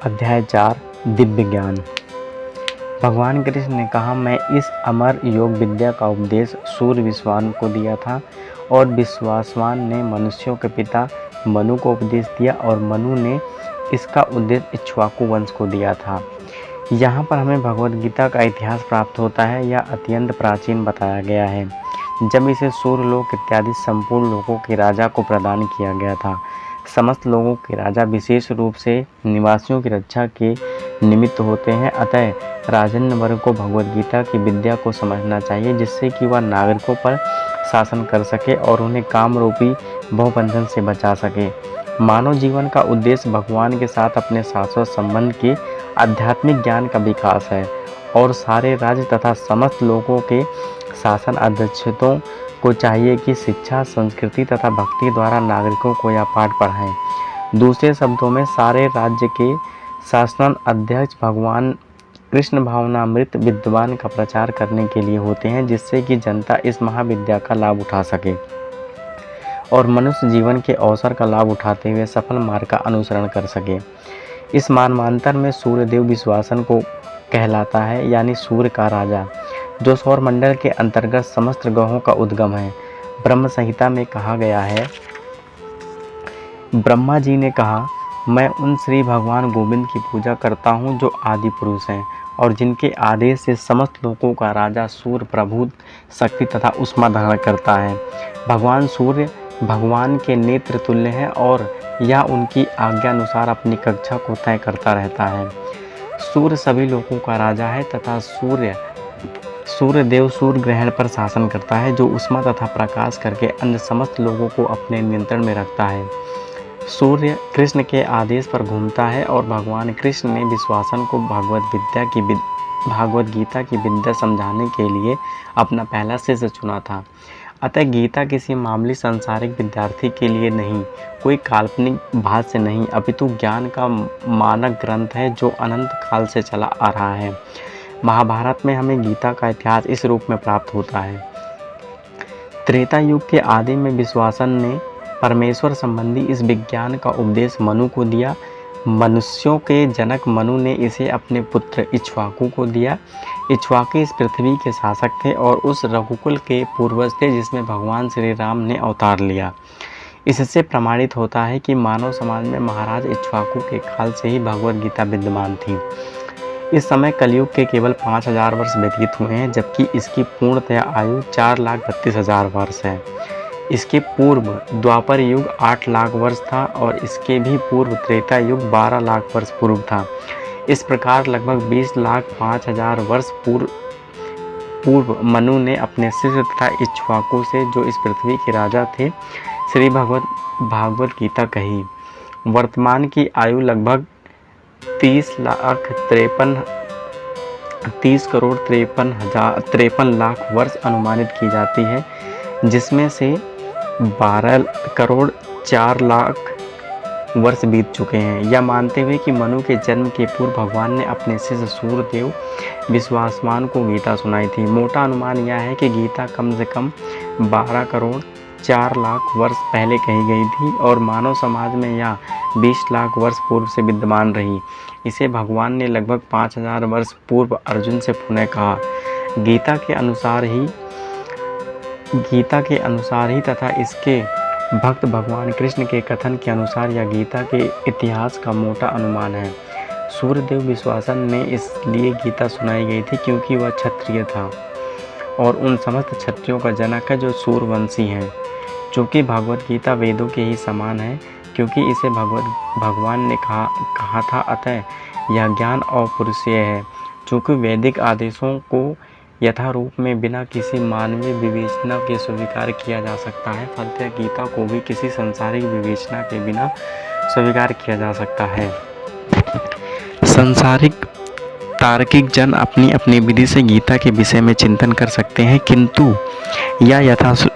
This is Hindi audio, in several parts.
अध्याय 4 दिव्य ज्ञान। भगवान कृष्ण ने कहा, मैं इस अमर योग विद्या का उपदेश सूर्य विश्वान को दिया था और विश्वासवान ने मनुष्यों के पिता मनु को उपदेश दिया और मनु ने इसका उद्देश्य इक्ष्वाकु वंश को दिया था। यहाँ पर हमें भगवद गीता का इतिहास प्राप्त होता है। यह अत्यंत प्राचीन बताया गया है, जब इसे सूर्यलोक इत्यादि संपूर्ण लोगों के राजा को प्रदान किया गया था। समस्त लोगों के राजा विशेष रूप से निवासियों की रक्षा के निमित्त होते हैं, अतः राजन्य वर्ग को भगवद गीता की विद्या को समझना चाहिए, जिससे कि वह नागरिकों पर शासन कर सके और उन्हें काम रूपी बहुबंधन से बचा सके। मानव जीवन का उद्देश्य भगवान के साथ अपने शाश्वत संबंध के आध्यात्मिक ज्ञान का विकास है और सारे राज्य तथा समस्त लोगों के शासन अध्यक्षों को चाहिए कि शिक्षा, संस्कृति तथा भक्ति द्वारा नागरिकों को यह पाठ पढ़ाएं। दूसरे शब्दों में सारे राज्य के शासन अध्यक्ष भगवान कृष्ण भावनामृत विद्वान का प्रचार करने के लिए होते हैं, जिससे कि जनता इस महाविद्या का लाभ उठा सके और मनुष्य जीवन के अवसर का लाभ उठाते हुए सफल मार्ग का अनुसरण कर सके। इस मानवांतर में सूर्यदेव विश्वासन को कहलाता है, यानी सूर्य का राजा, जो सौरमंडल के अंतर्गत समस्त ग्रहों का उद्गम है। ब्रह्म संहिता में कहा गया है, ब्रह्मा जी ने कहा, मैं उन श्री भगवान गोविंद की पूजा करता हूँ जो आदि पुरुष हैं और जिनके आदेश से समस्त लोगों का राजा सूर्य प्रभु शक्ति तथा उष्मा धारण करता है। भगवान सूर्य भगवान के नेत्र तुल्य हैं और यह उनकी आज्ञा अनुसार अपनी कक्षा को तय करता रहता है। सूर्य सभी लोगों का राजा है तथा सूर्यदेव सूर्य ग्रहण पर शासन करता है, जो उष्मा तथा प्रकाश करके अन्य समस्त लोगों को अपने नियंत्रण में रखता है। सूर्य कृष्ण के आदेश पर घूमता है और भगवान कृष्ण ने विश्वासन को भागवत गीता की विद्या समझाने के लिए अपना पहला शिष्य चुना था। अतः गीता किसी मामूली सांसारिक विद्यार्थी के लिए नहीं, कोई काल्पनिक भाष्य नहीं, अपितु ज्ञान का मानक ग्रंथ है जो अनंत काल से चला आ रहा है। महाभारत में हमें गीता का इतिहास इस रूप में प्राप्त होता है। त्रेता युग के आदि में विश्वासन ने परमेश्वर संबंधी इस विज्ञान का उपदेश मनु को दिया। मनुष्यों के जनक मनु ने इसे अपने पुत्र इक्ष्वाकु को दिया। इक्ष्वाकु इस पृथ्वी के शासक थे और उस रघुकुल के पूर्वज थे जिसमें भगवान श्री राम ने अवतार लिया। इससे प्रमाणित होता है कि मानव समाज में महाराज इक्ष्वाकु के काल से ही भगवद गीता विद्यमान थी। इस समय कलयुग के केवल 5000 वर्ष व्यतीत हुए हैं, जबकि इसकी पूर्णतया आयु 4,32,000 वर्ष है। इसके पूर्व द्वापर युग 8 लाख वर्ष था और इसके भी पूर्व त्रेता युग 12 लाख वर्ष पूर्व था। इस प्रकार लगभग 20,05,000 वर्ष पूर्व मनु ने अपने शिष्य तथा इक्ष्वाकु से, जो इस पृथ्वी के राजा थे, श्री भागवत गीता कही। वर्तमान की आयु लगभग 30,53 लाख वर्ष अनुमानित की जाती है, जिसमें से 12,04,00,000 वर्ष बीत चुके हैं। यह मानते हुए कि मनु के जन्म के पूर्व भगवान ने अपने शिष्य सूर्यदेव विश्वासवान को गीता सुनाई थी। मोटा अनुमान यह है कि गीता कम से कम 12,04,00,000 वर्ष पहले कही गई थी और मानव समाज में यह 20 लाख वर्ष पूर्व से विद्यमान रही। इसे भगवान ने लगभग 5,000 वर्ष पूर्व अर्जुन से पुनः कहा। गीता के अनुसार ही तथा इसके भक्त भगवान कृष्ण के कथन के अनुसार यह गीता के इतिहास का मोटा अनुमान है। सूर्यदेव विश्वासन ने इसलिए गीता सुनाई गई थी क्योंकि वह क्षत्रिय था और उन समस्त क्षत्रियों का जनक है जो सूर्यवंशी हैं। चूँकि भगवद गीता वेदों के ही समान है, क्योंकि इसे भगवान ने कहा था, अतः यह ज्ञान अपौरुषेय है। चूँकि वैदिक आदेशों को यथारूप में बिना किसी मानवीय विवेचना के स्वीकार किया जा सकता है, फलतः गीता को भी किसी सांसारिक विवेचना के बिना स्वीकार किया जा सकता है। सांसारिक तार्किक जन अपनी अपनी विधि से गीता के विषय में चिंतन कर सकते हैं, किंतु यह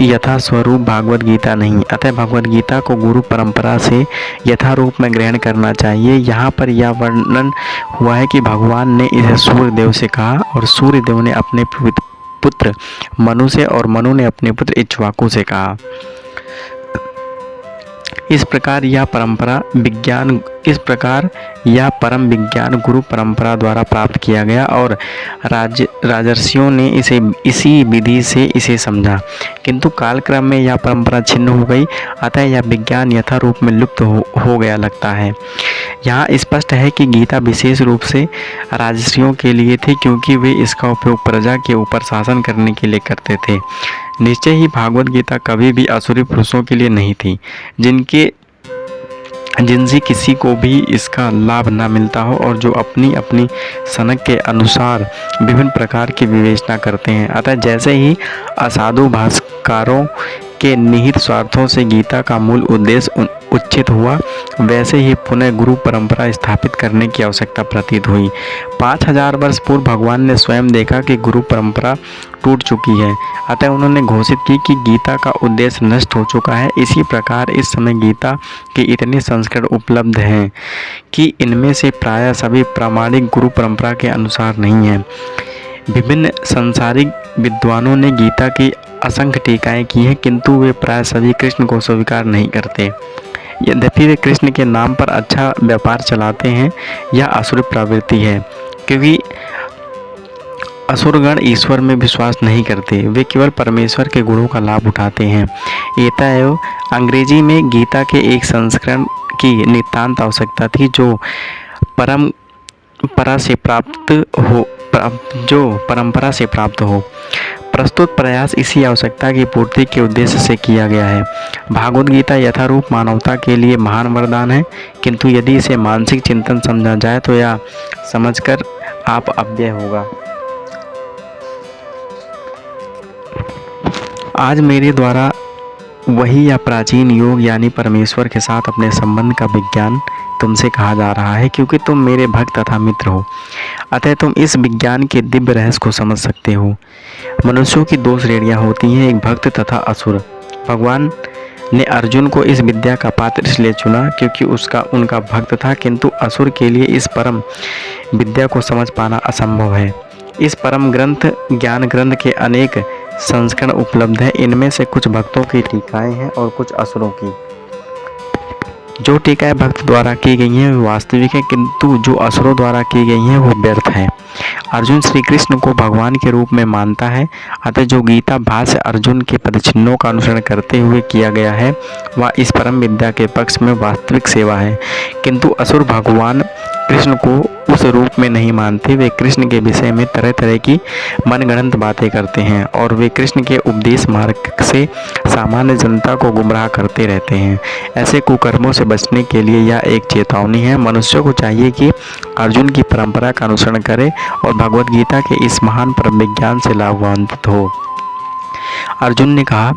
यथास्वरूप भागवत गीता नहीं। अतः भगवत गीता को गुरु परंपरा से यथारूप में ग्रहण करना चाहिए। यहाँ पर यह वर्णन हुआ है कि भगवान ने इसे सूर्यदेव से कहा और सूर्यदेव ने अपने पुत्र मनु से और मनु ने अपने पुत्र इक्ष्वाकु से कहा। इस प्रकार यह परम विज्ञान गुरु परंपरा द्वारा प्राप्त किया गया और राजर्षियों ने इसी विधि से इसे समझा, किंतु कालक्रम में यह परंपरा छिन्न हो गई, अतः यह विज्ञान यथा रूप में लुप्त हो गया लगता है। यहाँ स्पष्ट है कि गीता विशेष रूप से राजर्षियों के लिए थी, क्योंकि वे इसका उपयोग प्रजा के ऊपर शासन करने के लिए करते थे। निश्चय ही भागवत गीता कभी भी असुरी पुरुषों के लिए नहीं थी, जिनसे किसी को भी इसका लाभ न मिलता हो और जो अपनी अपनी सनक के अनुसार विभिन्न प्रकार की विवेचना करते हैं। अतः जैसे ही असाधु भाष्यकारों के निहित स्वार्थों से गीता का मूल उद्देश्य उच्चित हुआ, वैसे ही पुनः गुरु परंपरा स्थापित करने की आवश्यकता प्रतीत हुई। 5000 वर्ष पूर्व भगवान ने स्वयं देखा कि गुरु परंपरा टूट चुकी है, अतः उन्होंने घोषित की कि गीता का उद्देश्य नष्ट हो चुका है। इसी प्रकार इस समय गीता के इतने संस्करण उपलब्ध हैं कि इनमें से प्रायः सभी प्रामाणिक गुरु परंपरा के अनुसार नहीं हैं। विभिन्न सांसारिक विद्वानों ने गीता की असंख्य टीकाएं की हैं, किंतु वे प्राय सभी कृष्ण को स्वीकार नहीं करते। यद्यपि वे कृष्ण के नाम पर अच्छा व्यापार चलाते हैं, यह असुर प्रवृत्ति है, क्योंकि असुरगण ईश्वर में विश्वास नहीं करते, वे केवल परमेश्वर के गुणों का लाभ उठाते हैं। एतएव अंग्रेजी में गीता के एक संस्करण की नितांत आवश्यकता थी, जो परंपरा से प्राप्त हो। प्रस्तुत प्रयास इसी आवश्यकता की पूर्ति के उद्देश्य से किया गया है। भागवत गीता यथारूप मानवता के लिए महान वरदान है, किंतु यदि इसे मानसिक चिंतन समझा जाए तो यह समझकर आप अव्यय होगा। आज मेरे द्वारा वही या प्राचीन योग यानी परमेश्वर के साथ अपने संबंध का विज्ञान तुमसे कहा जा रहा है, क्योंकि तुम मेरे भक्त तथा मित्र हो, अतः तुम इस विज्ञान के दिव्य रहस्य को समझ सकते हो। मनुष्यों की दो श्रेणियां होती हैं, एक भक्त तथा असुर। भगवान ने अर्जुन को इस विद्या का पात्र इसलिए चुना क्योंकि उनका भक्त था, किंतु असुर के लिए इस परम विद्या को समझ पाना असंभव है। इस परम ग्रंथ ज्ञान ग्रंथ के अनेक संस्करण उपलब्ध हैं। इनमें से कुछ भक्तों की टीकाएं हैं और कुछ असुरों की। जो टीकाएं भक्त द्वारा की गई हैं वे वास्तविक हैं, किंतु जो असुरों द्वारा की गई हैं वो व्यर्थ हैं। अर्जुन श्री कृष्ण को भगवान के रूप में मानता है, अतः जो गीता भाष्य अर्जुन के पदचिन्हों का अनुसरण करते हुए किया गया है वह इस परम विद्या के पक्ष में वास्तविक सेवा है। किंतु असुर भगवान कृष्ण को उस रूप में नहीं मानते, वे कृष्ण के विषय में तरह तरह की मनगढ़ंत बातें करते हैं और वे कृष्ण के उपदेश मार्ग से सामान्य जनता को गुमराह करते रहते हैं। ऐसे कुकर्मों से बचने के लिए यह एक चेतावनी है। मनुष्य को चाहिए कि अर्जुन की परंपरा का अनुसरण करे और भगवत गीता के इस महान परम विज्ञान से लाभान्वित हो। अर्जुन ने कहा,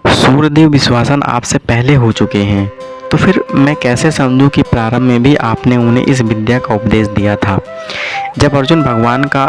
सूर्यदेव विश्वासन आपसे पहले हो चुके हैं, तो फिर मैं कैसे समझूं कि प्रारंभ में भी आपने उन्हें इस विद्या का उपदेश दिया था। जब अर्जुन भगवान का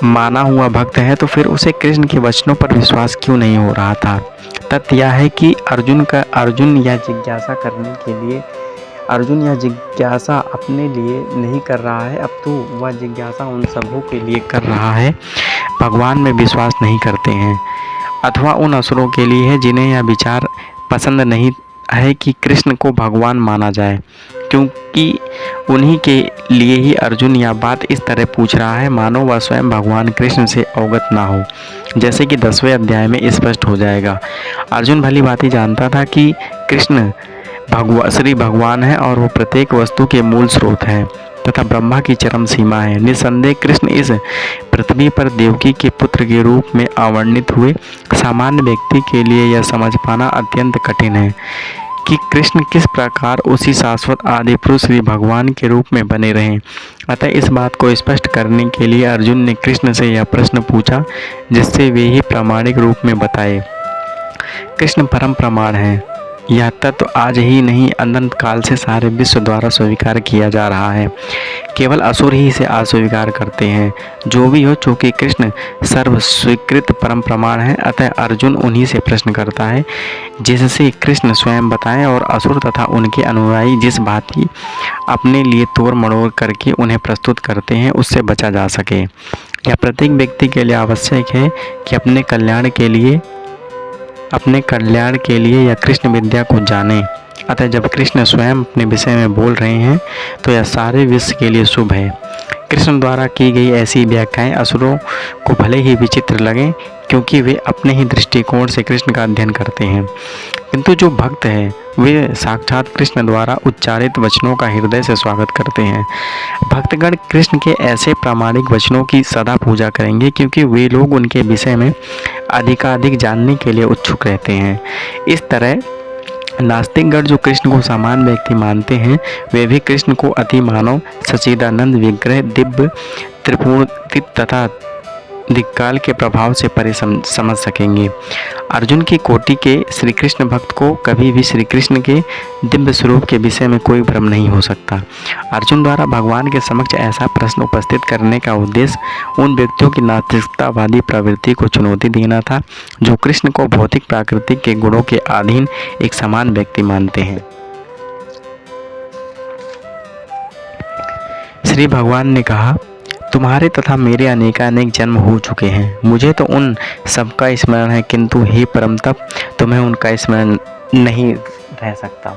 माना हुआ भक्त है तो फिर उसे कृष्ण के वचनों पर विश्वास क्यों नहीं हो रहा था। तथ्य यह है कि अर्जुन यह जिज्ञासा अपने लिए नहीं कर रहा है, अब तो वह जिज्ञासा उन सबों के लिए कर रहा है भगवान में विश्वास नहीं करते हैं, अथवा उन असुरों के लिए है जिन्हें यह विचार पसंद नहीं है कि कृष्ण को भगवान माना जाए, क्योंकि उन्हीं के लिए ही अर्जुन यह बात इस तरह पूछ रहा है मानो वह स्वयं भगवान कृष्ण से अवगत ना हो, जैसे कि 10वें अध्याय में स्पष्ट हो जाएगा। अर्जुन भली भांति जानता था कि कृष्ण श्री भगवान है और वो प्रत्येक वस्तु के मूल स्रोत है तथा ब्रह्मा की चरम सीमा है। निस्संदेह कृष्ण इस पृथ्वी पर देवकी के पुत्र के रूप में अवर्णित हुए। सामान्य व्यक्ति के लिए यह समझ पाना अत्यंत कठिन है कि कृष्ण किस प्रकार उसी शाश्वत आदि पुरुष श्री भगवान के रूप में बने रहें। अतः इस बात को स्पष्ट करने के लिए अर्जुन ने कृष्ण से यह प्रश्न पूछा, जिससे वे ही प्रामाणिक रूप में बताए। कृष्ण परम प्रमाण है। यह तत्व आज ही नहीं अनंत काल से सारे विश्व द्वारा स्वीकार किया जा रहा है। केवल असुर ही इसे अस्वीकार करते हैं। जो भी हो, चूँकि कृष्ण सर्व स्वीकृत परम प्रमाण है, अतः अर्जुन उन्हीं से प्रश्न करता है जिससे कृष्ण स्वयं बताएं और असुर तथा उनके अनुयायी जिस बात की अपने लिए तोड़ मड़ोड़ करके उन्हें प्रस्तुत करते हैं उससे बचा जा सके। यह प्रत्येक व्यक्ति के लिए आवश्यक है कि अपने कल्याण के लिए अपने कल्याण के लिए या कृष्ण विद्या को जानें। अतः जब कृष्ण स्वयं अपने विषय में बोल रहे हैं तो यह सारे विश्व के लिए शुभ है। कृष्ण द्वारा की गई ऐसी व्याख्याएं असुरों को भले ही विचित्र लगें, क्योंकि वे अपने ही दृष्टिकोण से कृष्ण का अध्ययन करते हैं, किंतु जो भक्त हैं वे साक्षात कृष्ण द्वारा उच्चारित वचनों का हृदय से स्वागत करते हैं। भक्तगण कृष्ण के ऐसे प्रामाणिक वचनों की सदा पूजा करेंगे, क्योंकि वे लोग उनके विषय में अधिकाधिक जानने के लिए उत्सुक रहते हैं। इस तरह नास्तिकगण जो कृष्ण को समान व्यक्ति मानते हैं, वे भी कृष्ण को अति मानव, सच्चिदानंद विग्रह, दिव्य, त्रिपुरातीत तथा दिक्काल के प्रभाव से परे समझ सकेंगे। अर्जुन की कोटि के श्री कृष्ण भक्त को कभी भी श्री कृष्ण के दिव्य स्वरूप के विषय में कोई भ्रम नहीं हो सकता। अर्जुन द्वारा भगवान के समक्ष ऐसा प्रश्न उपस्थित करने का उद्देश्य उन व्यक्तियों की नास्तिकतावादी प्रवृत्ति को चुनौती देना था, जो कृष्ण को भौतिक प्राकृतिक के गुणों के अधीन एक समान व्यक्ति मानते हैं। श्री भगवान ने कहा, तुम्हारे तथा मेरे अनेकानेक जन्म हो चुके हैं, मुझे तो उन सबका स्मरण है, किंतु हे परम तप, तुम्हें उनका स्मरण नहीं रह सकता।